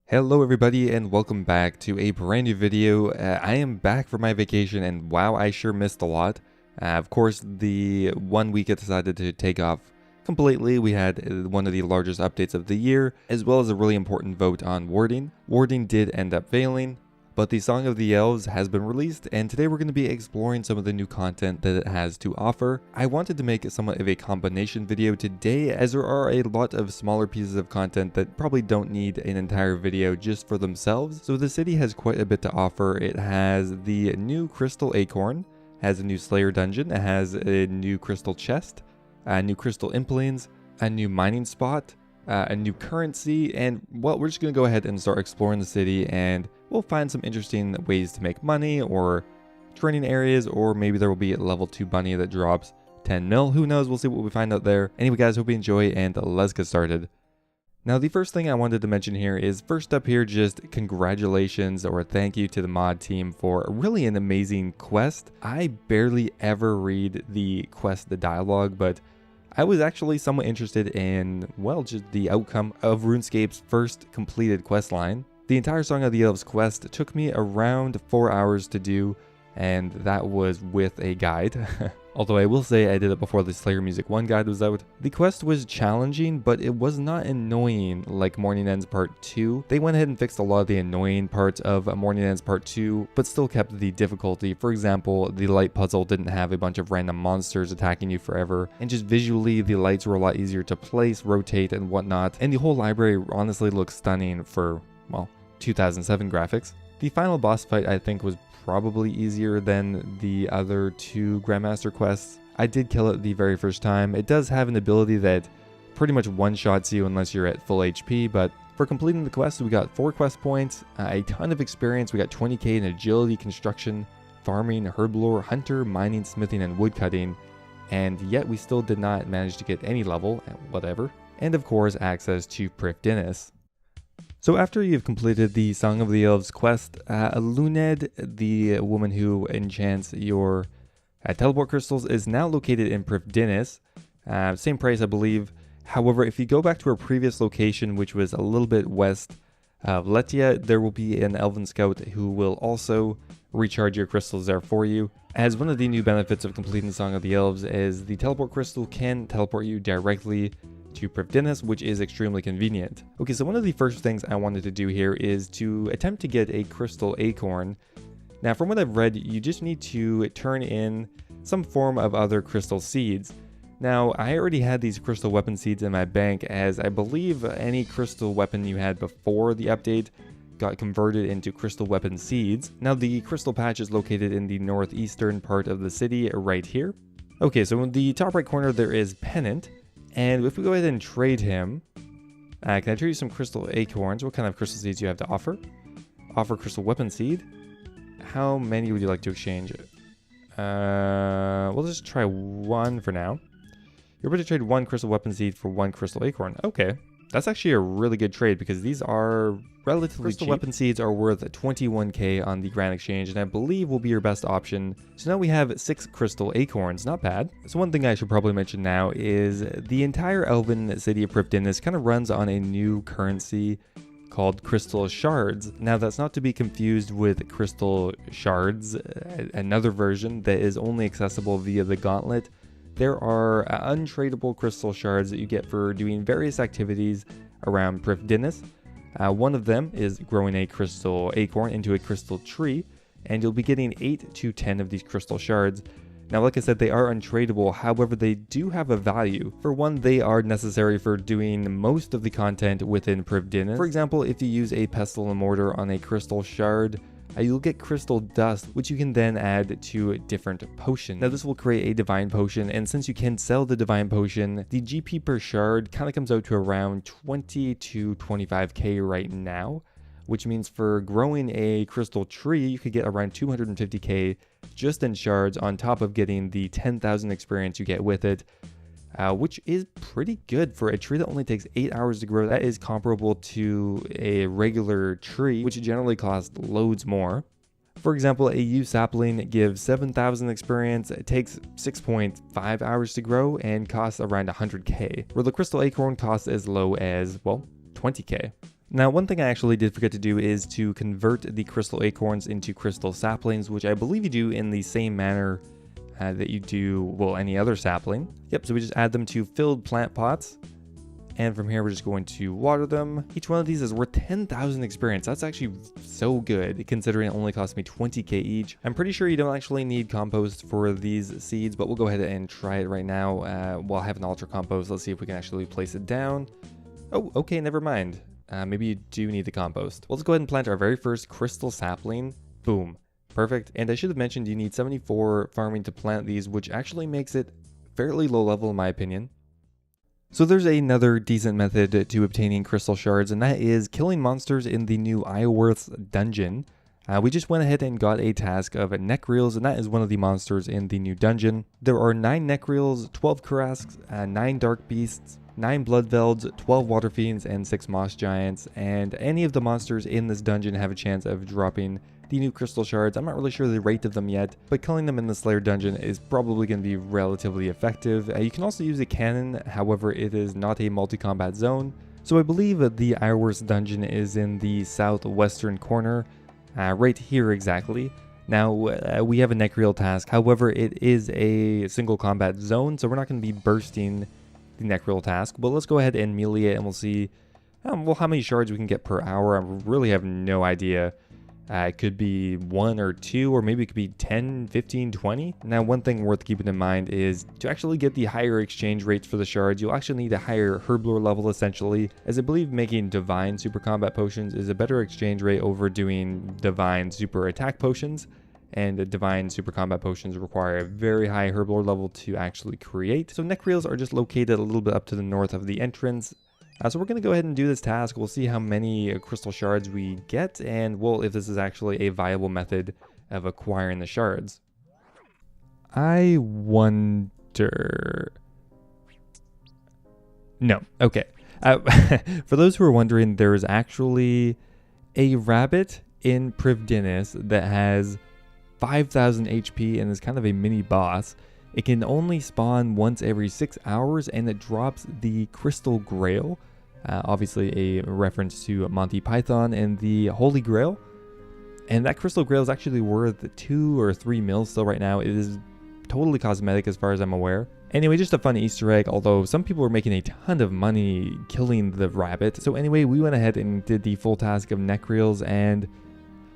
Hello everybody and welcome back to a brand new video. I am back from my vacation and wow, I sure missed a lot. Of course, the 1 week it decided to take off completely. We had one of the largest updates of the year, as well as a really important vote on warding. Warding did end up failing, but the Song of the Elves has been released, and today we're going to be exploring some of the new content that it has to offer. I wanted to make somewhat of a combination video today, as there are a lot of smaller pieces of content that probably don't need an entire video just for themselves. So the city has quite a bit to offer. It has the new Crystal Acorn, has a new Slayer dungeon, it has a new crystal chest, new crystal implings, a new mining spot, a new currency, and well, we're just going to go ahead and start exploring the city, and we'll find some interesting ways to make money or training areas, or maybe there will be a level 2 bunny that drops 10 mil. Who knows? We'll see what we find out there. Anyway guys, hope you enjoy and let's get started. Now the first thing I wanted to mention here is, first up here, just congratulations or thank you to the mod team for really an amazing quest. I barely ever read the dialogue, but I was actually somewhat interested in, well, just the outcome of RuneScape's first completed quest line. The entire Song of the Elves quest took me around 4 hours to do, and that was with a guide. Although I will say I did it before the Slayer Music 1 guide was out. The quest was challenging, but it was not annoying like Morning Ends Part 2. They went ahead and fixed a lot of the annoying parts of Morning Ends Part 2, but still kept the difficulty. For example, the light puzzle didn't have a bunch of random monsters attacking you forever, and just visually the lights were a lot easier to place, rotate, and whatnot, and the whole library honestly looks stunning for, well, 2007 graphics. The final boss fight I think was probably easier than the other two Grandmaster quests. I did kill it the very first time. It does have an ability that pretty much one-shots you unless you're at full HP, but for completing the quest, we got 4 quest points, a ton of experience. We got 20k in agility, construction, farming, herblore, hunter, mining, smithing, and woodcutting, and yet we still did not manage to get any level, whatever. And of course, access to Prifddinas. So after you've completed the Song of the Elves quest, Luned, the woman who enchants your teleport crystals, is now located in Prifddinis. Same price, I believe. However, if you go back to her previous location, which was a little bit west of Letia, there will be an Elven Scout who will also recharge your crystals there for you. As one of the new benefits of completing Song of the Elves is the teleport crystal can teleport you directly to Prifddinas, which is extremely convenient. Okay, so one of the first things I wanted to do here is to attempt to get a Crystal Acorn. Now, from what I've read, you just need to turn in some form of other crystal seeds. Now, I already had these crystal weapon seeds in my bank, as I believe any crystal weapon you had before the update got converted into crystal weapon seeds. Now, the crystal patch is located in the northeastern part of the city right here. Okay, so in the top right corner, there is Pennant. And if we go ahead and trade him, can I trade you some crystal acorns? What kind of crystal seeds do you have to offer? Offer crystal weapon seed. How many would you like to exchange? We'll just try 1 for now. You're able to trade 1 crystal weapon seed for 1 crystal acorn. Okay, that's actually a really good trade because these are relatively cheap. Crystal weapon seeds are worth 21k on the Grand Exchange, and I believe will be your best option. So now we have 6 crystal acorns, not bad. So one thing I should probably mention now is the entire elven city of Prifddinas kind of runs on a new currency called Crystal Shards. Now that's not to be confused with Crystal Shards, another version that is only accessible via the Gauntlet. There are untradeable crystal shards that you get for doing various activities around Prifddinas. One of them is growing a crystal acorn into a crystal tree, and you'll be getting 8 to 10 of these crystal shards. Now, like I said, they are untradeable, however, they do have a value. For one, they are necessary for doing most of the content within Prifddinas. For example, if you use a pestle and mortar on a crystal shard, you'll get crystal dust, which you can then add to different potions. Now this will create a divine potion, and since you can sell the divine potion, the GP per shard kind of comes out to around 20 to 25k right now, which means for growing a crystal tree, you could get around 250k just in shards on top of getting the 10,000 experience you get with it. Which is pretty good for a tree that only takes 8 hours to grow. That is comparable to a regular tree, which generally costs loads more. For example, a U sapling gives 7,000 experience, it takes 6.5 hours to grow, and costs around 100k, where the Crystal Acorn costs as low as, well, 20k. Now, one thing I actually did forget to do is to convert the Crystal Acorns into Crystal Saplings, which I believe you do in the same manner that you do, well, any other sapling. Yep, so we just add them to filled plant pots. And from here, we're just going to water them. Each one of these is worth 10,000 experience. That's actually so good, considering it only cost me 20k each. I'm pretty sure you don't actually need compost for these seeds, but we'll go ahead and try it right now. While I have an ultra compost, let's see if we can actually place it down. Oh, okay, never mind. Maybe you do need the compost. Well, let's go ahead and plant our very first crystal sapling. Boom. Perfect. And I should have mentioned you need 74 farming to plant these, which actually makes it fairly low level in my opinion. So there's another decent method to obtaining crystal shards, and that is killing monsters in the new Iorwerth's dungeon. We just went ahead and got a task of Necreals, and that is one of the monsters in the new dungeon. There are 9 Necreals, 12 Karasks, 9 Dark Beasts, 9 Bloodvelds, 12 Water Fiends, and 6 Moss Giants, and any of the monsters in this dungeon have a chance of dropping the new crystal shards. I'm not really sure the rate of them yet, but killing them in the Slayer dungeon is probably going to be relatively effective. You can also use a cannon, however it is not a multi-combat zone. So I believe the Iorwerth's dungeon is in the southwestern corner, right here exactly. Now, we have a Necreal task, however it is a single combat zone, so we're not going to be bursting the Necreal task. But let's go ahead and melee it and we'll see well, how many shards we can get per hour. I really have no idea. It could be 1 or 2, or maybe it could be 10, 15, 20. Now, one thing worth keeping in mind is to actually get the higher exchange rates for the shards, you'll actually need a higher herblore level essentially, as I believe making divine super combat potions is a better exchange rate over doing divine super attack potions. And the divine super combat potions require a very high herblore level to actually create. So Necreals are just located a little bit up to the north of the entrance. So we're going to go ahead and do this task. We'll see how many crystal shards we get, and well, if this is actually a viable method of acquiring the shards. I wonder... No, okay. For those who are wondering, there is actually a rabbit in Prifddinas that has 5,000 HP and is kind of a mini boss. It can only spawn once every 6 hours, and it drops the Crystal Grail. Obviously a reference to Monty Python and the Holy Grail. And that Crystal Grail is actually worth 2 or 3 mils still right now. It is totally cosmetic as far as I'm aware. Anyway, just a fun Easter egg, although some people were making a ton of money killing the rabbit. So anyway, we went ahead and did the full task of Necreals, and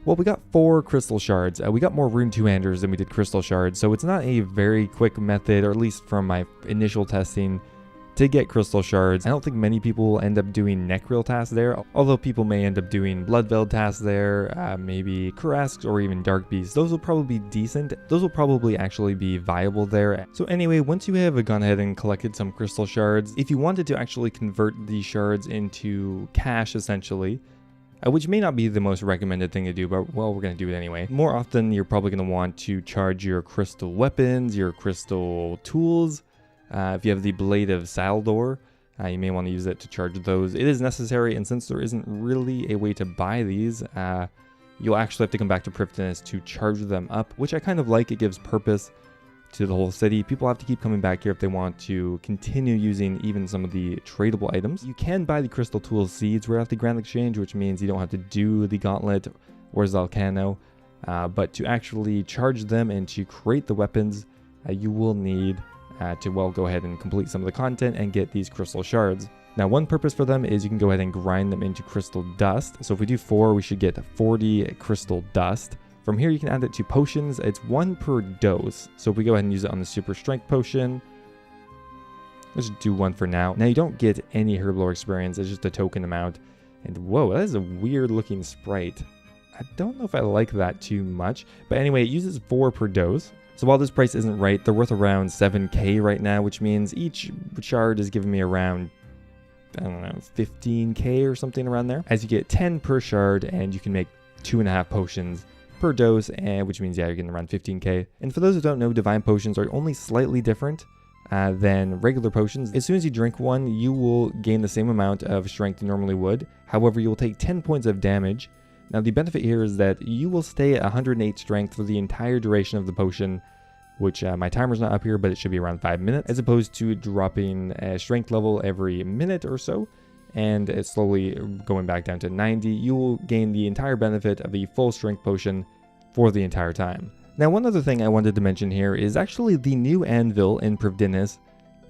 well, we got 4 crystal shards. We got more rune two-handers than we did crystal shards, so it's not a very quick method, or at least from my initial testing, to get crystal shards. I don't think many people end up doing Necreal tasks there, although people may end up doing Bloodveld tasks there, maybe Karasks or even Dark Beasts. Those will probably be decent. Those will probably actually be viable there. So anyway, once you have gone ahead and collected some crystal shards, if you wanted to actually convert these shards into cash essentially, which may not be the most recommended thing to do, but well, we're going to do it anyway. More often, you're probably going to want to charge your crystal weapons, your crystal tools. If you have the Blade of Saldor, you may want to use it to charge those. It is necessary, and since there isn't really a way to buy these, you'll actually have to come back to Prifddinas to charge them up, which I kind of like. It gives purpose to the whole city. People have to keep coming back here if they want to continue using even some of the tradable items. You can buy the crystal tool seeds right off the Grand Exchange, which means you don't have to do the Gauntlet or Zalcano, but to actually charge them and to create the weapons, you will need to, well, go ahead and complete some of the content and get these crystal shards. Now, one purpose for them is you can go ahead and grind them into crystal dust. So if we do 4, we should get 40 crystal dust. From here, you can add it to potions. It's 1 per dose. So if we go ahead and use it on the super strength potion, let's do 1 for now. Now, you don't get any herblore experience. It's just a token amount. And whoa, that is a weird looking sprite. I don't know if I like that too much. But anyway, it uses 4 per dose. So while this price isn't right, they're worth around 7k right now, which means each shard is giving me around, I don't know, 15k or something around there. As you get 10 per shard, and you can make 2.5 potions per dose, and which means, yeah, you're getting around 15k. And for those who don't know, divine potions are only slightly different than regular potions. As soon as you drink one, you will gain the same amount of strength you normally would. However, you will take 10 points of damage. Now, the benefit here is that you will stay at 108 strength for the entire duration of the potion, which my timer's not up here, but it should be around 5 minutes, as opposed to dropping a strength level every minute or so. and it's slowly going back down to 90, you will gain the entire benefit of the full strength potion for the entire time. Now, one other thing I wanted to mention here is actually the new anvil in Prifddinas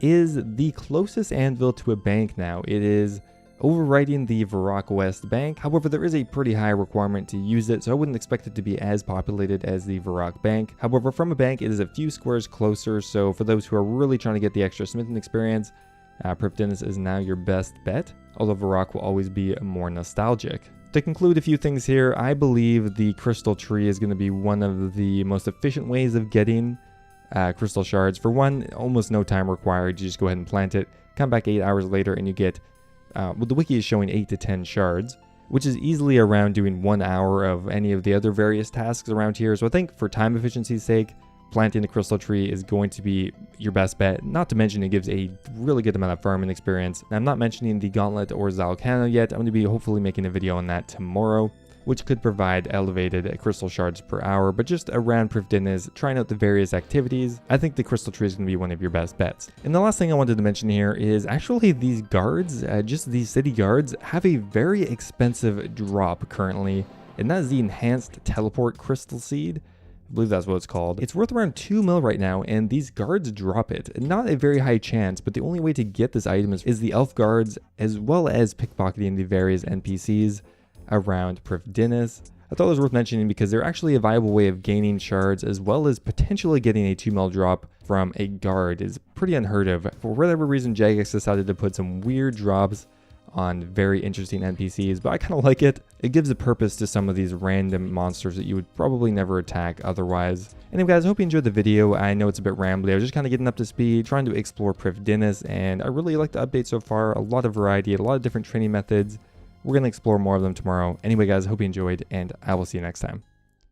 is the closest anvil to a bank now. It is overriding the Varrock West bank. However, there is a pretty high requirement to use it, so I wouldn't expect it to be as populated as the Varrock bank. However, from a bank, it is a few squares closer, so for those who are really trying to get the extra smithing experience, Prifddinas is now your best bet, although Varrock will always be more nostalgic. To conclude a few things here, I believe the crystal tree is going to be one of the most efficient ways of getting crystal shards. For one, almost no time required. You just go ahead and plant it, come back 8 hours later, and you get, well, the wiki is showing 8 to 10 shards, which is easily around doing 1 hour of any of the other various tasks around here. So I think for time efficiency's sake, planting the crystal tree is going to be your best bet. Not to mention it gives a really good amount of farming experience. Now, I'm not mentioning the Gauntlet or Zalcano yet. I'm going to be hopefully making a video on that tomorrow, which could provide elevated crystal shards per hour. But just around Prifddinas, trying out the various activities, I think the crystal tree is going to be one of your best bets. And the last thing I wanted to mention here is actually these guards, just these city guards, have a very expensive drop currently, and that is the enhanced teleport crystal seed. I believe that's what it's called. It's worth around 2 mil right now, and these guards drop it. Not a very high chance, but the only way to get this item is the elf guards, as well as pickpocketing the various NPCs around Prifddinas. I thought it was worth mentioning because they're actually a viable way of gaining shards, as well as potentially getting a 2 mil drop from a guard. Is pretty unheard of. For whatever reason, Jagex decided to put some weird drops on very interesting NPCs, but I kind of like it. It gives a purpose to some of these random monsters that you would probably never attack otherwise. Anyway guys, I hope you enjoyed the video. I know it's a bit rambly. I was just kind of getting up to speed, trying to explore Prifddinas, and I really like the update so far. A lot of variety, a lot of different training methods. We're going to explore more of them tomorrow. Anyway guys, hope you enjoyed, and I will see you next time.